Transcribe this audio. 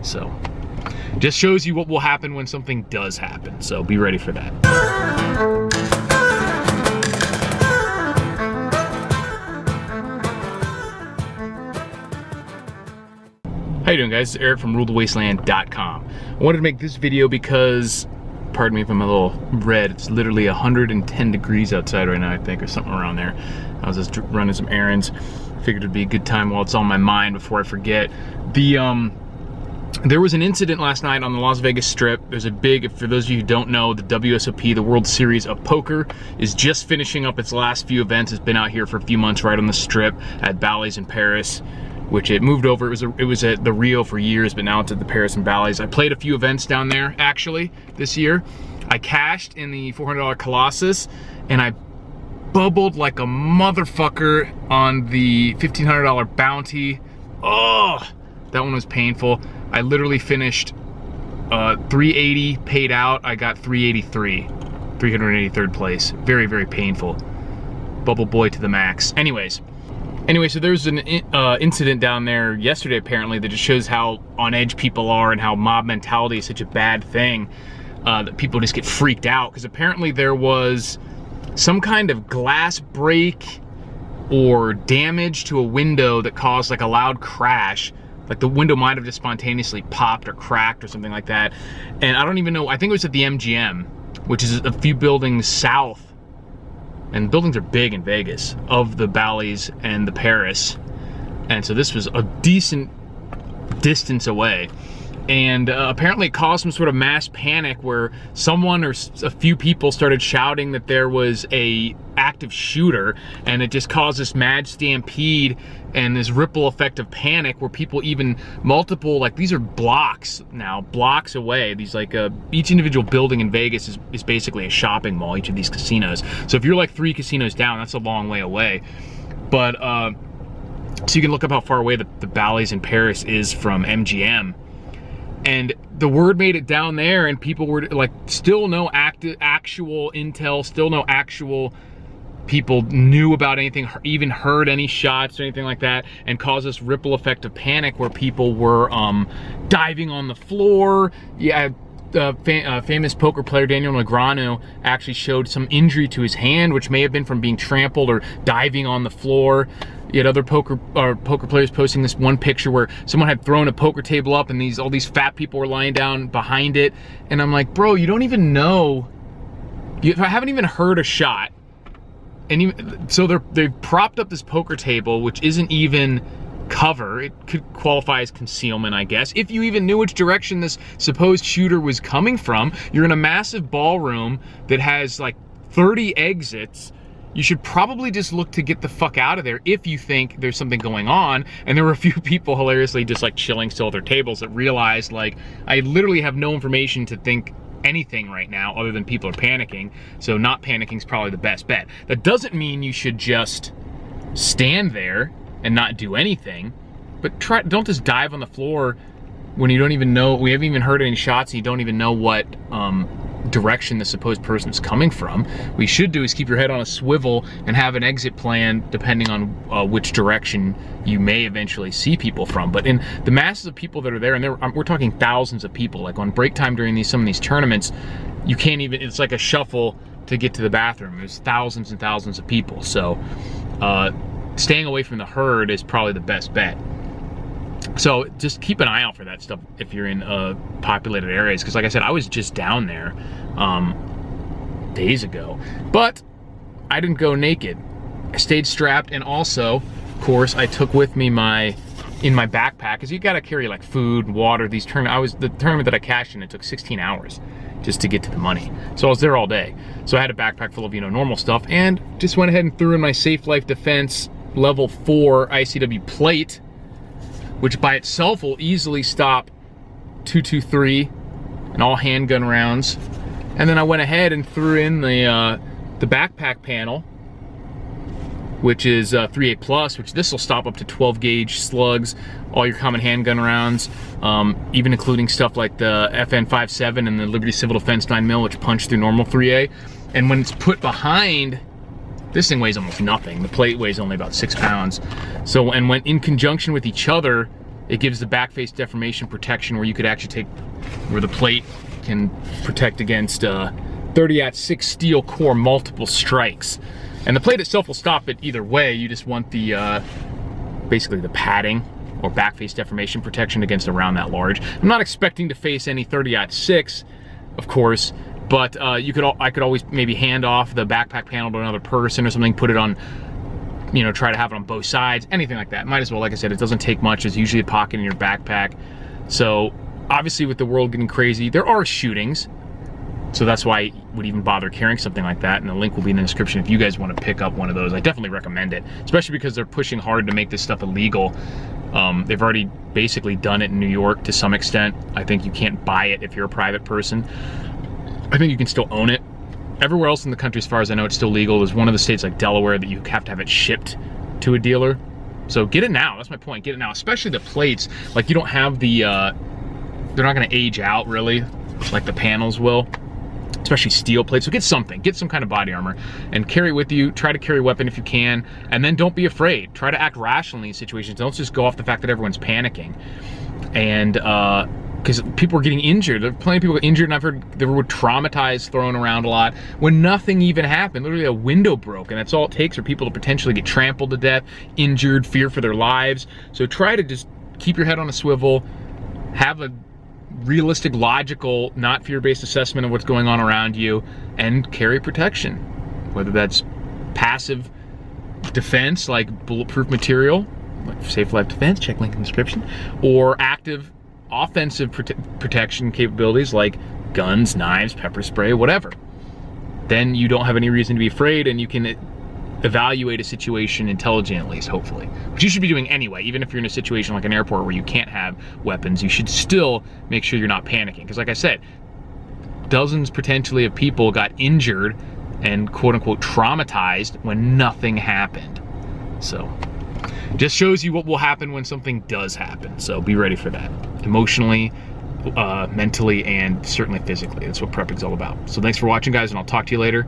So just shows you what will happen when something does happen. So be ready for that. How you doing, guys? It's Eric from RuleTheWasteland.com. I wanted to make this video because, pardon me if I'm a little red, it's literally 110 degrees outside right now, I think, or something around there. I was just running some errands. Figured it'd be a good time while it's on my mind before I forget. There was an incident last night on the Las Vegas Strip. There's a big, for those of you who don't know, the WSOP, the World Series of Poker, is just finishing up its last few events. It's been out here for a few months right on the Strip at Bally's in Paris, which it moved over. It was at the Rio for years, but now it's at the Paris and Bally's. I played a few events down there, actually, this year. I cashed in the $400 Colossus, and I bubbled like a motherfucker on the $1,500 Bounty. Oh, that one was painful. I literally finished 380 paid out. I got 383, 383rd place. Very, very painful. Bubble boy to the max. Anyway, so there's an incident down there yesterday, apparently, that just shows how on edge people are and how mob mentality is such a bad thing, that people just get freaked out. Because apparently there was some kind of glass break or damage to a window that caused like a loud crash. Like the window might have just spontaneously popped or cracked or something like that. And I don't even know, I think it was at the MGM, which is a few buildings south, and buildings are big in Vegas, of the Bally's and the Paris. And so this was a decent distance away. And apparently it caused some sort of mass panic where someone or a few people started shouting that there was a active shooter, and it just caused this mad stampede and this ripple effect of panic where people, even multiple, like these are blocks now, blocks away. These like each individual building in Vegas is basically a shopping mall, each of these casinos. So if you're like 3 casinos down, that's a long way away. But so you can look up how far away the Bally's in Paris is from MGM. And the word made it down there, and people were like, still no actual intel, still no actual people knew about anything, even heard any shots or anything like that, and caused this ripple effect of panic where people were diving on the floor. Yeah, famous poker player Daniel Negreanu actually showed some injury to his hand, which may have been from being trampled or diving on the floor. You had other poker players posting this one picture where someone had thrown a poker table up and all these fat people were lying down behind it. And I'm like, bro, you don't even know. I haven't even heard a shot. And so they've propped up this poker table, which isn't even cover. It could qualify as concealment, I guess. If you even knew which direction this supposed shooter was coming from, you're in a massive ballroom that has like 30 exits. You should probably just look to get the fuck out of there if you think there's something going on. And there were a few people hilariously just like chilling still at their tables that realized, like, I literally have no information to think anything right now other than people are panicking. So not panicking is probably the best bet. That doesn't mean you should just stand there and not do anything, but don't just dive on the floor when you don't even know. We haven't even heard any shots and you don't even know what direction the supposed person is coming from. What you should do is keep your head on a swivel and have an exit plan depending on which direction you may eventually see people from. But in the masses of people that are there, and we're talking thousands of people, like on break time during some of these tournaments, you can't even, it's like a shuffle to get to the bathroom. There's thousands and thousands of people. So staying away from the herd is probably the best bet. So just keep an eye out for that stuff if you're in populated areas, because like I said, I was just down there days ago, but I didn't go naked. I stayed strapped, and also, of course, I took with me in my backpack, because you got to carry like food, water. The tournament that I cashed in, it took 16 hours just to get to the money. So I was there all day. So I had a backpack full of normal stuff, and just went ahead and threw in my Safe Life Defense level 4 ICW plate, which by itself will easily stop 223 and all handgun rounds. And then I went ahead and threw in the backpack panel, which is 3A Plus, which this will stop up to 12 gauge slugs, all your common handgun rounds, even including stuff like the FN57 and the Liberty Civil Defense 9mm, which punch through normal 3A. And when it's put behind, this thing weighs almost nothing. The plate weighs only about 6 pounds. So, and when in conjunction with each other, It gives the back face deformation protection where you could actually where the plate can protect against 30-06 steel core multiple strikes. And the plate itself will stop it either way. You just want the, basically the padding or back face deformation protection against a round that large. I'm not expecting to face any 30-06, of course, but I could always maybe hand off the backpack panel to another person or something, put it on, you know, try to have it on both sides, anything like that. Might as well, like I said, it doesn't take much. There's usually a pocket in your backpack. So obviously with the world getting crazy, there are shootings. So that's why I would even bother carrying something like that, and the link will be in the description if you guys want to pick up one of those. I definitely recommend it, especially because they're pushing hard to make this stuff illegal. They've already basically done it in New York to some extent. I think you can't buy it if you're a private person. I think you can still own it. Everywhere else in the country, as far as I know, it's still legal. There's one of the states like Delaware that you have to have it shipped to a dealer. So get it now, that's my point, get it now. Especially the plates, like you don't have the, they're not gonna age out really, like the panels will. Especially steel plates, so get something, get some kind of body armor and carry it with you. Try to carry a weapon if you can, and then don't be afraid. Try to act rationally in situations. Don't just go off the fact that everyone's panicking. And because people are getting injured. There are plenty of people injured, and I've heard the word traumatized thrown around a lot when nothing even happened. Literally a window broke, and that's all it takes for people to potentially get trampled to death, injured, fear for their lives. So try to just keep your head on a swivel, have a realistic, logical, not fear-based assessment of what's going on around you, and carry protection. Whether that's passive defense, like bulletproof material, like Safe Life Defense, check link in the description, or active offensive protection capabilities like guns, knives, pepper spray, whatever. Then you don't have any reason to be afraid, and you can evaluate a situation intelligently, at least, hopefully. Which you should be doing anyway. Even if you're in a situation like an airport where you can't have weapons, you should still make sure you're not panicking. Because like I said, dozens potentially of people got injured and quote-unquote traumatized when nothing happened. So just shows you what will happen when something does happen. So be ready for that. Emotionally, mentally, and certainly physically. That's what prepping's all about. So thanks for watching, guys, and I'll talk to you later.